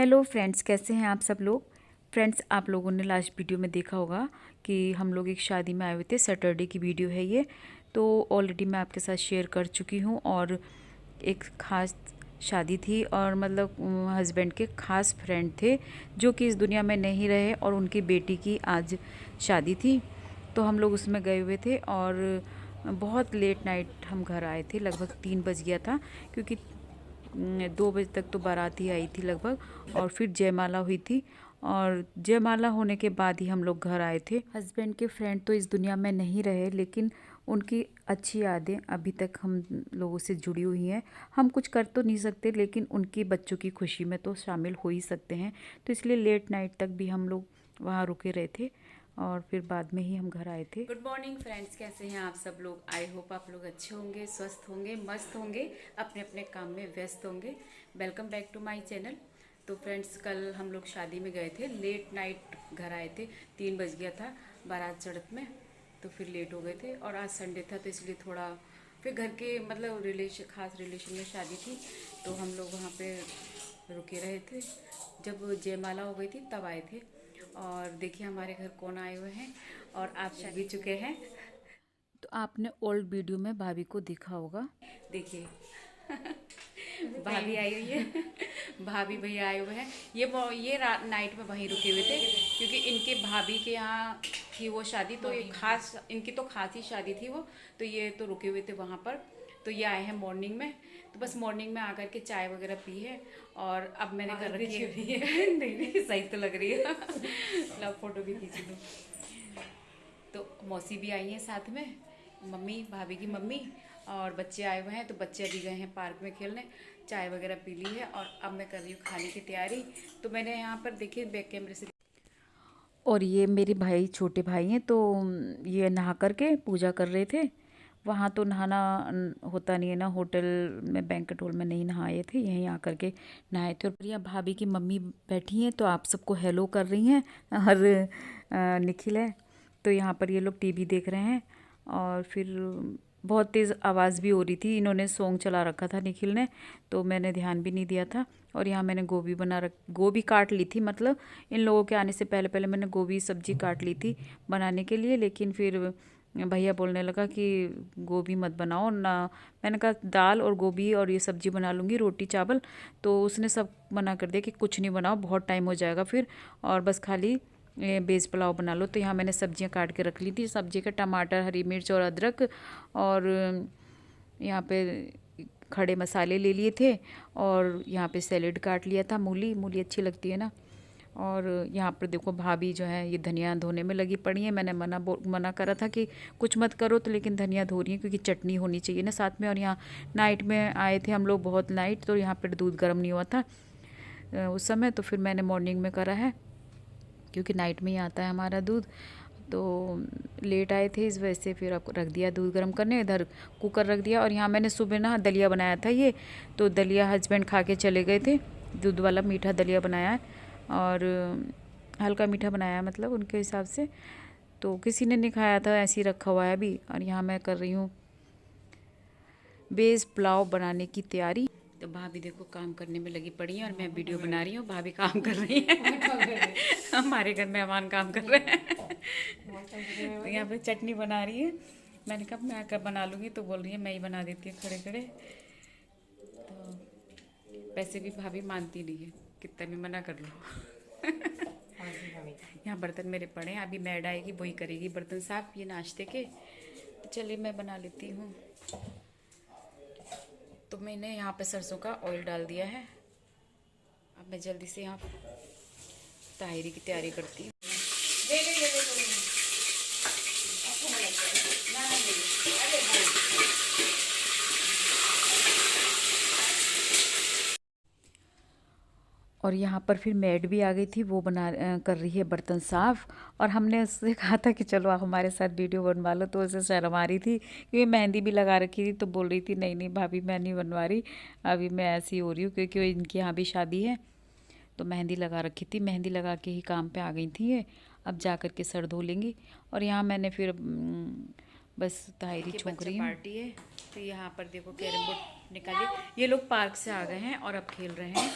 Hello friends, कैसे हैं आप सब लोग। फ्रेंड्स, आप लोगों ने लास्ट वीडियो में देखा होगा कि हम लोग एक शादी में आए हुए थे। सैटरडे की वीडियो है ये, तो ऑलरेडी मैं आपके साथ शेयर कर चुकी हूँ। और एक ख़ास शादी थी और मतलब हस्बैंड के ख़ास फ्रेंड थे जो कि इस दुनिया में नहीं रहे, और उनकी बेटी की आज शादी थी। तो हम लोग उसमें गए हुए थे और बहुत लेट नाइट हम घर आए थे। लगभग 3 बज गया था, क्योंकि 2 बजे तक तो बारात ही आई थी लगभग, और फिर जयमाला हुई थी। और जयमाला होने के बाद ही हम लोग घर आए थे। हस्बैंड के फ्रेंड तो इस दुनिया में नहीं रहे, लेकिन उनकी अच्छी यादें अभी तक हम लोगों से जुड़ी हुई हैं। हम कुछ कर तो नहीं सकते, लेकिन उनकी बच्चों की खुशी में तो शामिल हो ही सकते हैं। तो इसलिए लेट नाइट तक भी हम लोग वहाँ रुके रहे थे और फिर बाद में ही हम घर आए थे। गुड मॉर्निंग फ्रेंड्स, कैसे हैं आप सब लोग। आई होप आप लोग अच्छे होंगे, स्वस्थ होंगे, मस्त होंगे, अपने अपने काम में व्यस्त होंगे। Welcome back to my channel. तो फ्रेंड्स, कल हम लोग शादी में गए थे, लेट नाइट घर आए थे, 3 बज गया था बारात चढ़त में, तो फिर लेट हो गए थे। और आज संडे था तो इसलिए थोड़ा फिर घर के मतलब खास रिलेशन में शादी थी, तो हम लोग वहाँ पे रुके रहे थे। जब जयमाला हो गई थी तब आए थे। और देखिए हमारे घर कौन आए हुए हैं, और आप भी चुके हैं। तो आपने ओल्ड वीडियो में भाभी को देखा होगा। देखिए भाभी आई हुई है भाभी भैया आए हुए हैं। ये नाइट में वहीं रुके हुए थे, क्योंकि इनके भाभी के यहाँ थी वो शादी, तो ये खास, इनकी तो खास ही शादी थी वो, तो ये तो रुके हुए थे वहाँ पर। तो ये आए हैं मॉर्निंग में, तो बस मॉर्निंग में आकर के चाय वगैरह पी है। और अब मैंने कर रखी है नहीं नहीं, सही तो लग रही है लव फोटो भी खींची दो। तो मौसी भी आई हैं साथ में, मम्मी, भाभी की मम्मी, और बच्चे आए हुए हैं। तो बच्चे अभी गए हैं पार्क में खेलने, चाय वगैरह पी ली है, और अब मैं कर रही हूँ खाने की तैयारी। तो मैंने यहाँ पर देखिए बैक कैमरे से, और ये मेरे भाई, छोटे भाई हैं, तो ये नहा करके पूजा कर रहे थे। वहाँ तो नहाना होता नहीं है ना, होटल में, बैंक्वेट हॉल में नहीं नहाए थे, यहीं आकर के नहाए थे। और यहाँ भाभी की मम्मी बैठी हैं, तो आप सबको हेलो कर रही हैं। और निखिल है, तो यहाँ पर ये लोग टीवी देख रहे हैं। और फिर बहुत तेज़ आवाज़ भी हो रही थी, इन्होंने सॉन्ग चला रखा था निखिल ने, तो मैंने ध्यान भी नहीं दिया था। और यहाँ मैंने गोभी काट ली थी, मतलब इन लोगों के आने से पहले पहले मैंने गोभी सब्जी काट ली थी बनाने के लिए। लेकिन फिर भैया बोलने लगा कि गोभी मत बनाओ ना। मैंने कहा दाल और गोभी और ये सब्जी बना लूँगी, रोटी चावल। तो उसने सब मना कर दिया कि कुछ नहीं बनाओ, बहुत टाइम हो जाएगा फिर, और बस खाली बेस पुलाव बना लो। तो यहाँ मैंने सब्जियाँ काट के रख ली थी। सब्जी का टमाटर, हरी मिर्च और अदरक, और यहाँ पे खड़े मसाले ले लिए थे। और यहाँ पे सैलेड काट लिया था, मूली मूली अच्छी लगती है ना। और यहाँ पर देखो भाभी जो है ये धनिया धोने में लगी पड़ी है। मैंने मना करा था कि कुछ मत करो, तो लेकिन धनिया धो रही है, क्योंकि चटनी होनी चाहिए ना साथ में। और यहाँ नाइट में आए थे हम लोग, बहुत नाइट, तो यहाँ पर दूध गर्म नहीं हुआ था उस समय, तो फिर मैंने मॉर्निंग में करा है, क्योंकि नाइट में ही आता है हमारा दूध। तो लेट आए थे इस वजह से फिर अब रख दिया दूध गर्म करने, इधर कुकर रख दिया। और यहाँ मैंने सुबह ना दलिया बनाया था ये, तो दलिया हस्बैंड खा के चले गए थे। दूध वाला मीठा दलिया बनाया है, और हल्का मीठा बनाया है, मतलब उनके हिसाब से। तो किसी ने नहीं खाया था, ऐसे ही रखा हुआ है अभी। और यहाँ मैं कर रही हूँ बेस पुलाव बनाने की तैयारी। तो भाभी देखो काम करने में लगी पड़ी हैं, और मैं वीडियो बना रही हूँ, भाभी काम कर रही हैं हमारे घर मेहमान काम कर रहे हैं यहाँ पे चटनी बना रही है। मैंने कहा मैं आकर बना लूँगी, तो बोल रही है मैं ही बना देती हूँ खड़े खड़े। तो वैसे भी भाभी मानती नहीं है, कितना भी मना कर लो यहाँ बर्तन मेरे पड़े हैं, अभी मैड आएगी वही करेगी बर्तन साफ, ये नाश्ते के। तो चलिए मैं बना लेती हूँ। तो मैंने यहाँ पे सरसों का ऑयल डाल दिया है। अब मैं जल्दी से यहाँ ताहिरी की तैयारी करती हूँ। और यहाँ पर फिर मैड भी आ गई थी, वो कर रही है बर्तन साफ़। और हमने उससे कहा था कि चलो आप हमारे साथ वीडियो बनवा लो, तो उसे शर्म आ रही थी, क्योंकि मेहंदी भी लगा रखी थी। तो बोल रही थी नहीं नहीं भाभी मैं नहीं बनवा रही, अभी मैं ऐसी हो रही हूँ, क्योंकि इनके यहाँ भी शादी है। तो मेहंदी लगा रखी थी, मेहंदी लगा के ही काम पे आ गई थी ये। अब जा कर के सर धो लेंगी। और यहाँ मैंने फिर बस ताहिरी छोंक रही हूँ। पार्टी है, तो यहाँ पर देखो कैरम बोर्ड निकाली, ये लोग पार्क से आ गए हैं और अब खेल रहे हैं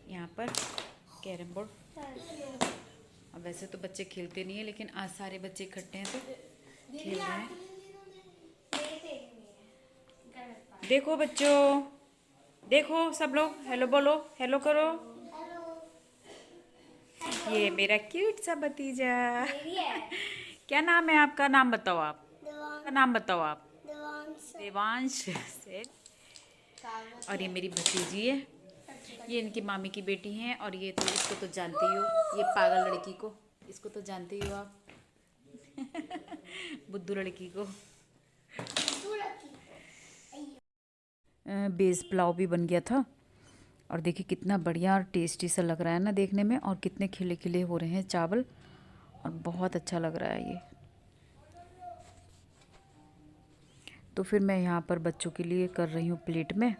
यहाँ पर। Carrom board. अब वैसे तो बच्चे खेलते नहीं है, लेकिन आज सारे बच्चे इकट्ठे हैं तो खेल रहे हैं। देखो बच्चों, देखो सब लोग हेलो बोलो, हेलो करो। ये मेरा क्यूट सा भतीजा। क्या नाम है आपका? नाम बताओ आप। का नाम बताओ आप। देवांश से। और ये मेरी भतीजी है, ये इनकी मामी की बेटी हैं। और ये तो इसको तो जानते ही हो, ये पागल लड़की को, इसको तो जानते ही हो आप। बुद्धू लड़की को। बेस पुलाव भी बन गया था और देखिए कितना बढ़िया और टेस्टी सा लग रहा है ना देखने में, और कितने खिले खिले हो रहे हैं चावल, और बहुत अच्छा लग रहा है ये। तो फिर मैं यहाँ पर बच्चों के लिए कर रही हूँ प्लेट में,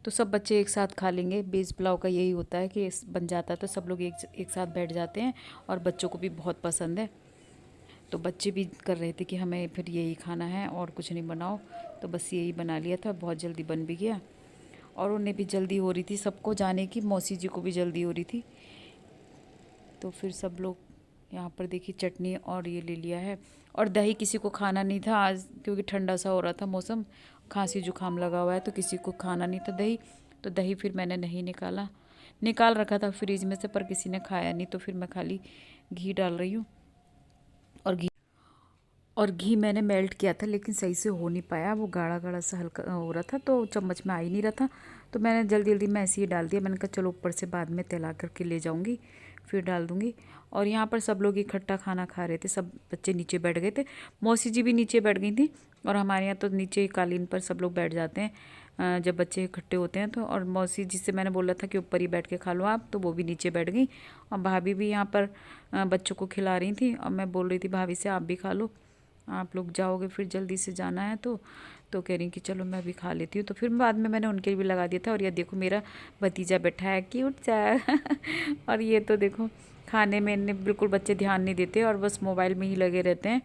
तो सब बच्चे एक साथ खा लेंगे। बेस पुलाव का यही होता है कि बन जाता है तो सब लोग एक साथ बैठ जाते हैं, और बच्चों को भी बहुत पसंद है। तो बच्चे भी कर रहे थे कि हमें फिर यही खाना है और कुछ नहीं बनाओ, तो बस यही बना लिया था। बहुत जल्दी बन भी गया, और उन्हें भी जल्दी हो रही थी सबको जाने की, मौसी जी को भी जल्दी हो रही थी। तो फिर सब लोग यहाँ पर देखिए चटनी और ये ले लिया है। और दही किसी को खाना नहीं था आज, क्योंकि ठंडा सा हो रहा था मौसम, खांसी जुकाम लगा हुआ है, तो किसी को खाना नहीं था दही। तो दही फिर मैंने नहीं निकाल रखा था फ्रिज में से, पर किसी ने खाया नहीं, तो फिर मैं खाली घी डाल रही हूँ। और घी मैंने मेल्ट किया था, लेकिन सही से हो नहीं पाया, वो गाढ़ा गाढ़ा सा हल्का हो रहा था, तो चम्मच में आ ही नहीं रहा था। तो मैंने जल्दी जल्दी में ऐसे ही डाल दिया। मैंने कहा चलो ऊपर से बाद में तैला करके ले जाऊंगी, फिर डाल दूंगी। और यहाँ पर सब लोग इकट्ठा खाना खा रहे थे, सब बच्चे नीचे बैठ गए थे, मौसी जी भी नीचे बैठ गई थी। और हमारे यहाँ तो नीचे कालीन पर सब लोग बैठ जाते हैं जब बच्चे इकट्ठे होते हैं तो। और मौसी जी से मैंने बोला था कि ऊपर ही बैठ के खा लो आप, तो वो भी नीचे बैठ गई। और भाभी भी यहाँ पर बच्चों को खिला रही थी, और मैं बोल रही थी भाभी से आप भी खा लो, आप लोग जाओगे फिर जल्दी से जाना है। तो कह रही कि चलो मैं भी खा लेती हूँ। तो फिर बाद में मैंने उनके लिए भी लगा दिया था। और ये देखो मेरा भतीजा बैठा है क्यूट सा। और ये तो देखो खाने में इन्हें बिल्कुल बच्चे ध्यान नहीं देते, और बस मोबाइल में ही लगे रहते हैं,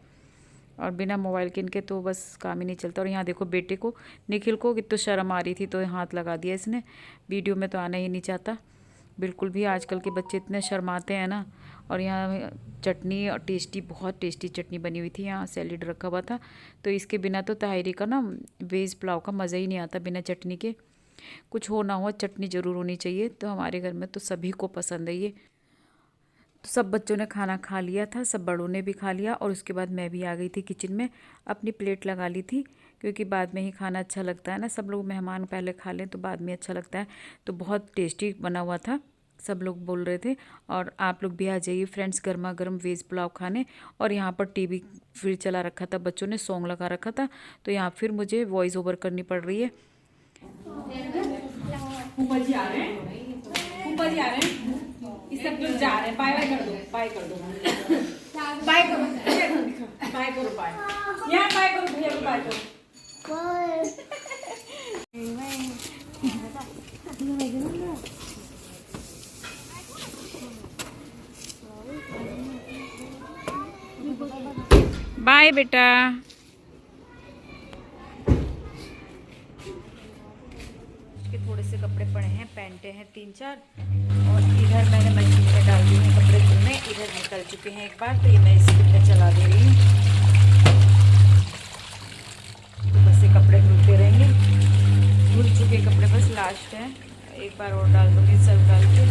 और बिना मोबाइल के इनके तो बस काम ही नहीं चलता। और यहाँ देखो बेटे को, निखिल को कितना शर्म आ रही थी, तो हाथ लगा दिया इसने। वीडियो में तो आना ही नहीं चाहता बिल्कुल भी, आजकल के बच्चे इतने शर्माते हैं ना। और यहाँ चटनी और टेस्टी, बहुत टेस्टी चटनी बनी हुई थी, यहाँ सैलेड रखा हुआ था। तो इसके बिना तो ताहिरी का ना वेज पुलाव का मज़ा ही नहीं आता बिना चटनी के। कुछ हो ना हो चटनी ज़रूर होनी चाहिए, तो हमारे घर में तो सभी को पसंद है ये। तो सब बच्चों ने खाना खा लिया था, सब बड़ों ने भी खा लिया, और उसके बाद मैं भी आ गई थी किचन में, अपनी प्लेट लगा ली थी, क्योंकि बाद में ही खाना अच्छा लगता है ना, सब लोग मेहमान पहले खा लें तो बाद में अच्छा लगता है। तो बहुत टेस्टी बना हुआ था, सब लोग बोल रहे थे। और आप लोग भी आ जाइए फ्रेंड्स, गर्मा गर्म वेज पुलाव खाने। और यहाँ पर टीवी फिर चला रखा था, बच्चों ने सॉन्ग लगा रखा था, तो यहाँ फिर मुझे वॉइस ओवर करनी पड़ रही है। ऊपर जी आ रहे हैं, ऊपर जी आ रहे हैं, इस सब लोग जा रहे हैं। बाय बाय कर दो, बाय कर दो, बाय करो, बाय करो, बाय यहाँ बाय करो, भैया को बाय करो। बाय बेटा। के थोड़े से कपड़े पड़े हैं, पैंटे हैं 3-4, और इधर मैंने मशीन में डाल दिए हैं कपड़े धुलने। इधर निकल चुके हैं एक बार, तो ये मैं इसी में चला दे रही हूँ, तो बस ये कपड़े धुलते रहेंगे। धुल चुके कपड़े बस लास्ट है, एक बार और डाल दूँगी सर्फ डाल के।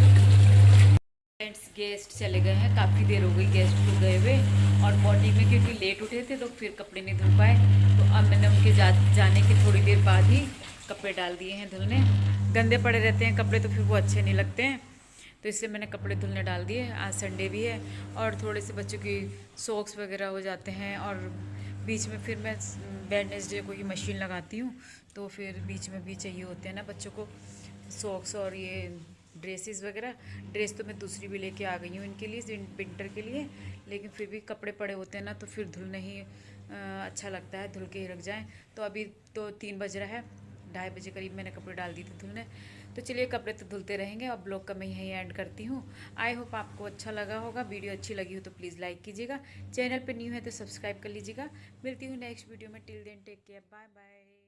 फ्रेंड्स गेस्ट चले गए हैं, काफ़ी देर हो गई गेस्ट को गए हुए, और मॉर्निंग में क्योंकि लेट उठे थे तो फिर कपड़े नहीं धुल पाए। तो अब मैंने उनके जाने की थोड़ी देर बाद ही कपड़े डाल दिए हैं धुलने। गंदे पड़े रहते हैं कपड़े तो फिर वो अच्छे नहीं लगते हैं, तो इसलिए मैंने कपड़े धुलने डाल दिए। आज संडे भी है, और थोड़े से बच्चों की सॉक्स वगैरह हो जाते हैं, और बीच में फिर मैं वेडनेसडे को ये मशीन लगाती हूँ, तो फिर बीच में भी चाहिए होते हैं ना बच्चों को सॉक्स और ये ड्रेसेस वगैरह। ड्रेस तो मैं दूसरी भी लेके आ गई हूँ इनके लिए विंटर के लिए, लेकिन फिर भी कपड़े पड़े होते हैं ना, तो फिर धुलने ही अच्छा लगता है, धुल के ही रख जाएं। तो अभी तो 3 बज रहा है, 2:30 बजे करीब मैंने कपड़े डाल दिए थे धुलने। तो चलिए कपड़े तो धुलते रहेंगे। अब ब्लॉग का मैं यहीं एंड करती हूँ। आई होप आपको अच्छा लगा होगा, वीडियो अच्छी लगी हो तो प्लीज़ लाइक कीजिएगा, चैनल पर न्यू है तो सब्सक्राइब कर लीजिएगा। मिलती हूँ नेक्स्ट वीडियो में, till then take care, bye bye.